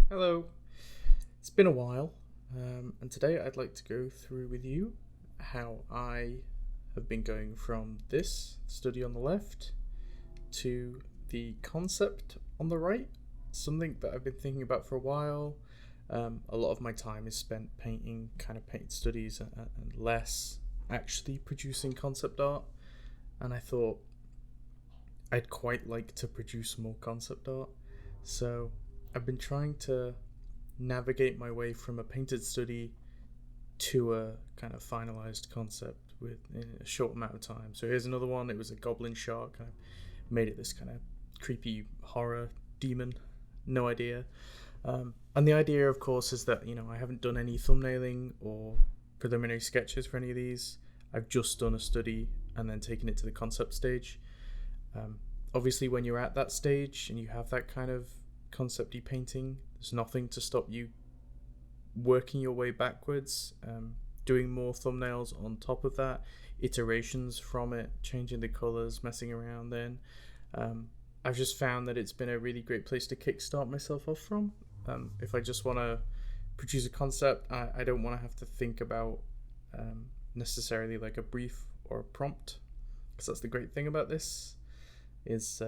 Hello, it's been a while, and today I'd like to go through with you how I have been going from this study on the left to the concept on the right, something that I've been thinking about for a while. A lot of my time is spent painting kind of painted studies and less actually producing concept art, and I thought I'd quite like to produce more concept art. So I've been trying to navigate my way from a painted study to a kind of finalized concept in a short amount of time. So here's another one. It was a Goblin Shark. I made it this kind of creepy horror demon. No idea. And the idea, of course, is that I haven't done any thumbnailing or preliminary sketches for any of these. I've just done a study and then taken it to the concept stage. Obviously, when you're at that stage and you have that kind of concept-y painting, there's nothing to stop you working your way backwards, doing more thumbnails on top of that, iterations from it, changing the colors, messing around. Then I've just found that it's been a really great place to kickstart myself off from. If I just want to produce a concept, I don't want to have to think about necessarily like a brief or a prompt, because that's the great thing about this is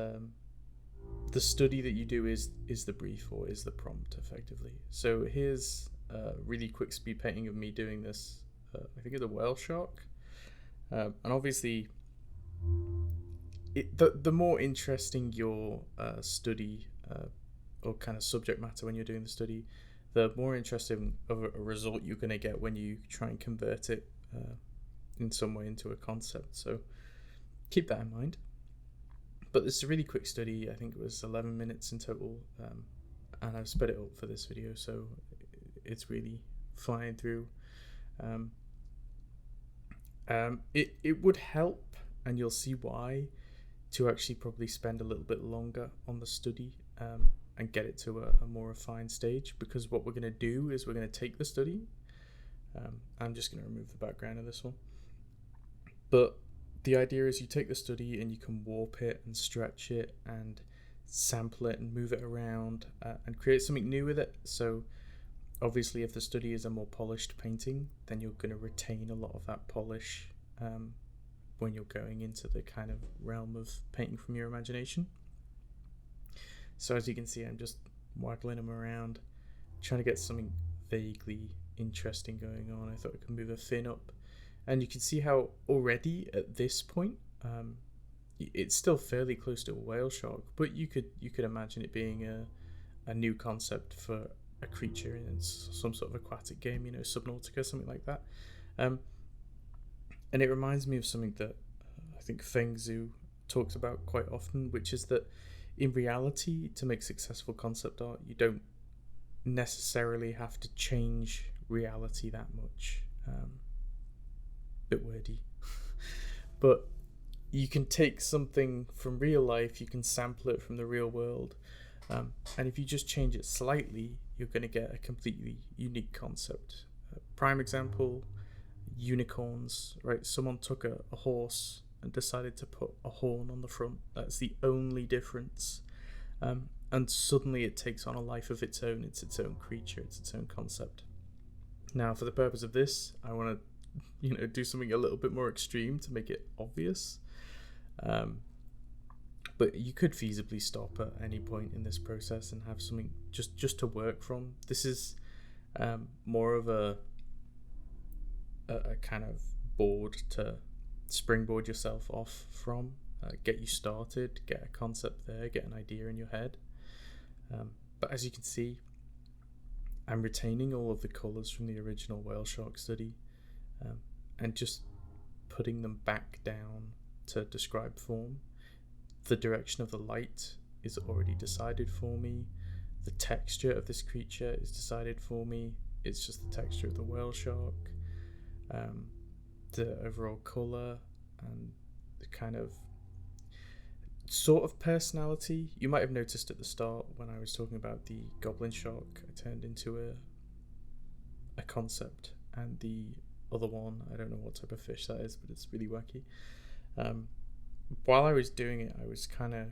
the study that you do is the brief or is the prompt effectively. So here's a really quick speed painting of me doing this. I think it's a whale shark, and obviously the more interesting your study or kind of subject matter when you're doing the study, the more interesting of a result you're going to get when you try and convert it in some way into a concept. So keep that in mind. But this is a really quick study. I think it was 11 minutes in total, and I've sped it up for this video, so it's really flying through. It would help, and you'll see why, to actually probably spend a little bit longer on the study and get it to a more refined stage, because what we're going to do is we're going to take the study. I'm just going to remove the background of this one. But the idea is you take the study and you can warp it and stretch it and sample it and move it around and create something new with it. So obviously if the study is a more polished painting, then you're going to retain a lot of that polish when you're going into the kind of realm of painting from your imagination. So as you can see, I'm just waggling them around, trying to get something vaguely interesting going on. I thought I could move a fin up. And you can see how already at this point, it's still fairly close to a whale shark, but you could imagine it being a new concept for a creature in some sort of aquatic game, Subnautica, something like that. And it reminds me of something that I think Feng Zhu talks about quite often, which is that in reality, to make successful concept art, you don't necessarily have to change reality that much. Bit wordy, but you can take something from real life, you can sample it from the real world, and if you just change it slightly, you're going to get a completely unique concept. Prime example, unicorns, right? Someone took a horse and decided to put a horn on the front. That's the only difference, and suddenly it takes on a life of its own. It's its own creature, it's its own concept. Now, for the purpose of this, I want to do something a little bit more extreme to make it obvious, but you could feasibly stop at any point in this process and have something just to work from. This is more of a kind of board to springboard yourself off from, get you started, get a concept there, get an idea in your head. But as you can see, I'm retaining all of the colors from the original whale shark study, and just putting them back down to describe form. The direction of the light is already decided for me. The texture of this creature is decided for me. It's just the texture of the whale shark. The overall color and the kind of sort of personality. You might have noticed at the start when I was talking about the Goblin Shark, I turned into a concept, and the other one, I don't know what type of fish that is, but it's really wacky. While I was doing it, I was kind of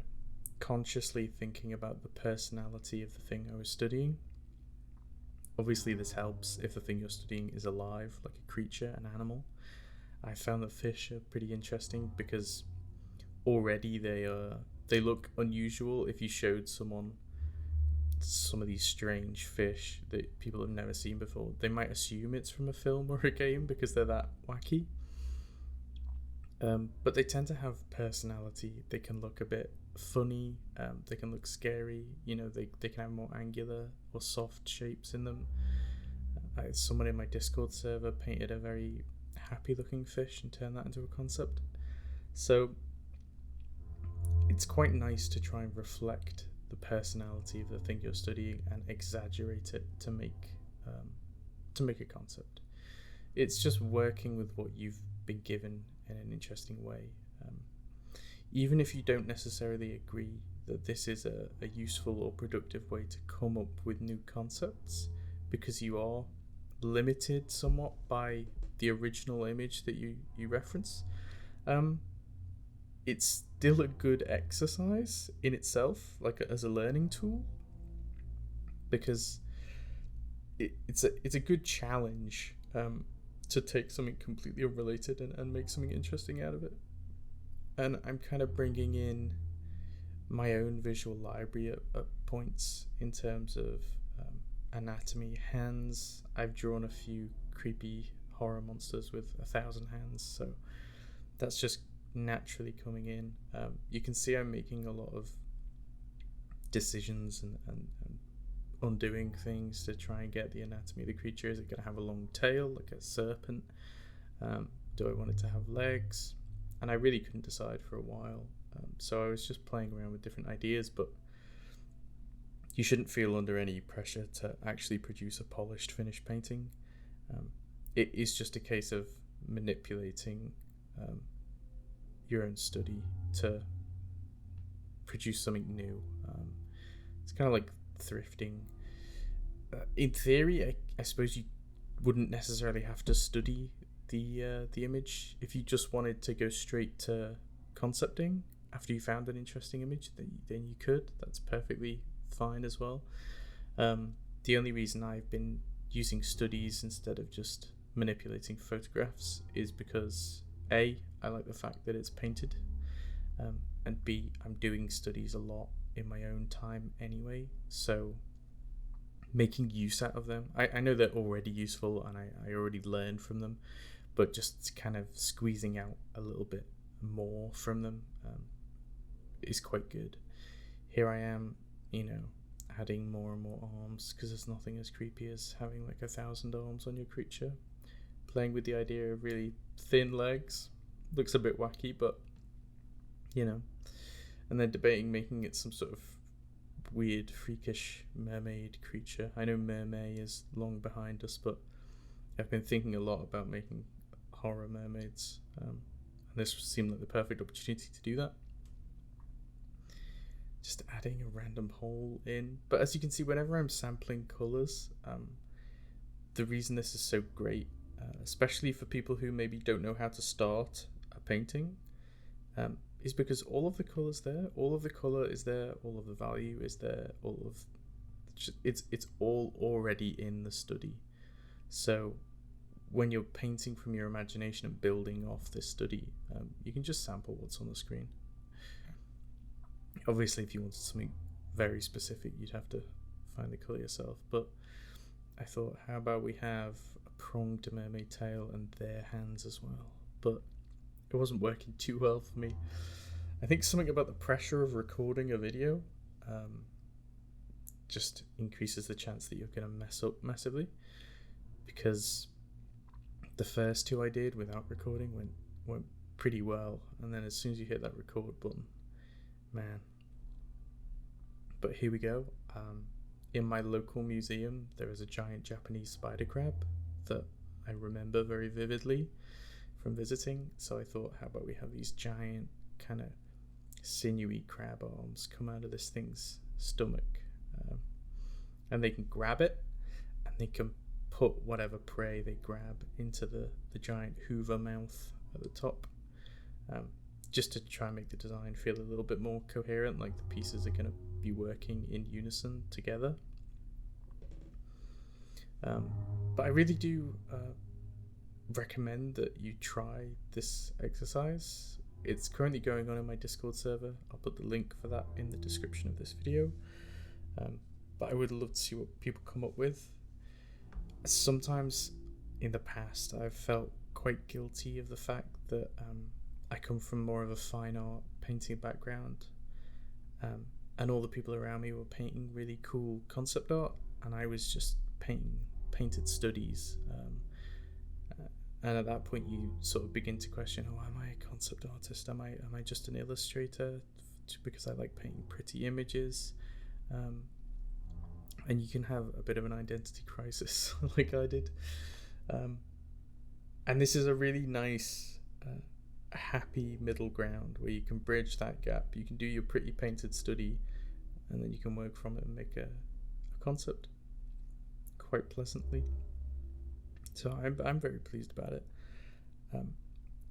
consciously thinking about the personality of the thing I was studying. obviously this helps if the thing you're studying is alive, like a creature, an animal. I found that fish are pretty interesting because already they look unusual. If you showed someone some of these strange fish that people have never seen before, they might assume it's from a film or a game because they're that wacky. But they tend to have personality. They can look a bit funny. They can look scary. They can have more angular or soft shapes in them. Someone in my Discord server painted a very happy looking fish and turned that into a concept. So it's quite nice to try and reflect the personality of the thing you're studying and exaggerate it to make a concept. It's just working with what you've been given in an interesting way. Even if you don't necessarily agree that this is a useful or productive way to come up with new concepts, because you are limited somewhat by the original image that you reference, it's still a good exercise in itself, like as a learning tool, because it's a good challenge to take something completely unrelated and make something interesting out of it. And I'm kind of bringing in my own visual library at points in terms of anatomy, hands. I've drawn a few creepy horror monsters with 1,000 hands, so that's just naturally coming in. You can see I'm making a lot of decisions and undoing things to try and get the anatomy of the creature. Is it going to have a long tail like a serpent? Do I want it to have legs? And I really couldn't decide for a while, so I was just playing around with different ideas. But you shouldn't feel under any pressure to actually produce a polished finished painting. It is just a case of manipulating your own study to produce something new. It's kind of like thrifting. In theory, I suppose you wouldn't necessarily have to study the image. If you just wanted to go straight to concepting after you found an interesting image, then you could. That's perfectly fine as well. The only reason I've been using studies instead of just manipulating photographs is because A, I like the fact that it's painted, and B, I'm doing studies a lot in my own time anyway, so making use out of them, I know they're already useful and I already learned from them, but just kind of squeezing out a little bit more from them is quite good. Here I am, adding more and more arms, because there's nothing as creepy as having like 1,000 arms on your creature. Playing with the idea of really thin legs looks a bit wacky, but and then debating making it some sort of weird freakish mermaid creature. I know mermaid is long behind us, but I've been thinking a lot about making horror mermaids, and this seemed like the perfect opportunity to do that. Just adding a random hole in. But as you can see, whenever I'm sampling colours, the reason this is so great, especially for people who maybe don't know how to start a painting, is because all of the colour's there, all of the colour is there, all of the value is there, it's all already in the study. So when you're painting from your imagination and building off this study, you can just sample what's on the screen. Obviously, if you wanted something very specific, you'd have to find the colour yourself. But I thought, how about we have a pronged mermaid tail and their hands as well? But it wasn't working too well for me. I think something about the pressure of recording a video just increases the chance that you're going to mess up massively. Because the first two I did without recording went pretty well, and then as soon as you hit that record button, man. But here we go. In my local museum, there is a giant Japanese spider crab that I remember very vividly from visiting. So I thought, how about we have these giant kind of sinewy crab arms come out of this thing's stomach, and they can grab it, and they can put whatever prey they grab into the giant hoover mouth at the top, just to try and make the design feel a little bit more coherent, like the pieces are going to be working in unison together. But I really do recommend that you try this exercise. It's currently going on in my Discord server. I'll put the link for that in the description of this video. But I would love to see what people come up with. Sometimes in the past I've felt quite guilty of the fact that I come from more of a fine art painting background, and all the people around me were painting really cool concept art, and I was just painted studies. And at that point you sort of begin to question, oh, am I a concept artist? Am I just an illustrator because I like painting pretty images? And you can have a bit of an identity crisis like I did. And this is a really nice happy middle ground where you can bridge that gap. You can do your pretty painted study, and then you can work from it and make a concept quite pleasantly. So I'm very pleased about it.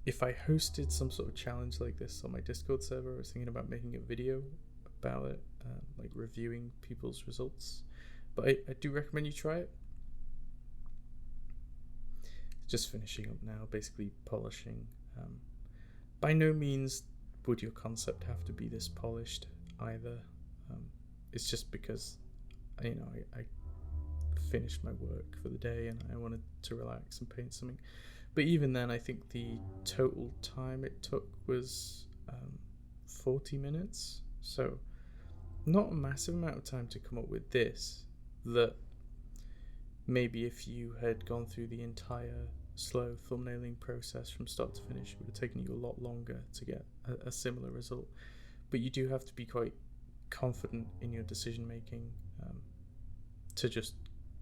If I hosted some sort of challenge like this on my Discord server, I was thinking about making a video about it, like reviewing people's results. But I do recommend you try it. Just finishing up now, basically polishing. By no means would your concept have to be this polished either. It's just because I finished my work for the day and I wanted to relax and paint something. But even then, I think the total time it took was 40 minutes. So not a massive amount of time to come up with this, that maybe if you had gone through the entire slow thumbnailing process from start to finish, it would have taken you a lot longer to get a similar result. But you do have to be quite confident in your decision making to just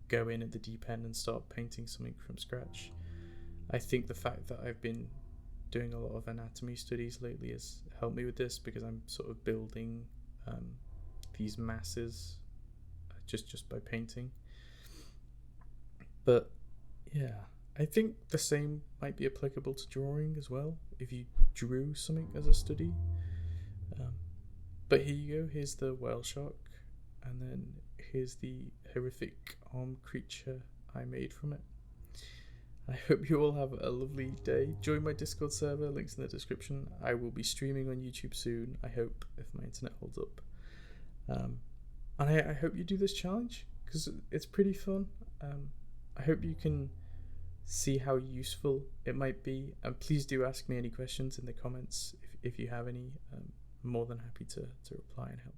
go in at the deep end and start painting something from scratch. I think the fact that I've been doing a lot of anatomy studies lately has helped me with this, because I'm sort of building these masses just by painting. But yeah, I think the same might be applicable to drawing as well, if you drew something as a study. But here you go, here's the whale shark, and then here's the horrific arm creature I made from it. I hope you all have a lovely day. Join my Discord server, links in the description. I will be streaming on YouTube soon, I hope, if my internet holds up. And I hope you do this challenge, because it's pretty fun. I hope you can see how useful it might be, and please do ask me any questions in the comments if you have any. I'm more than happy to reply and help.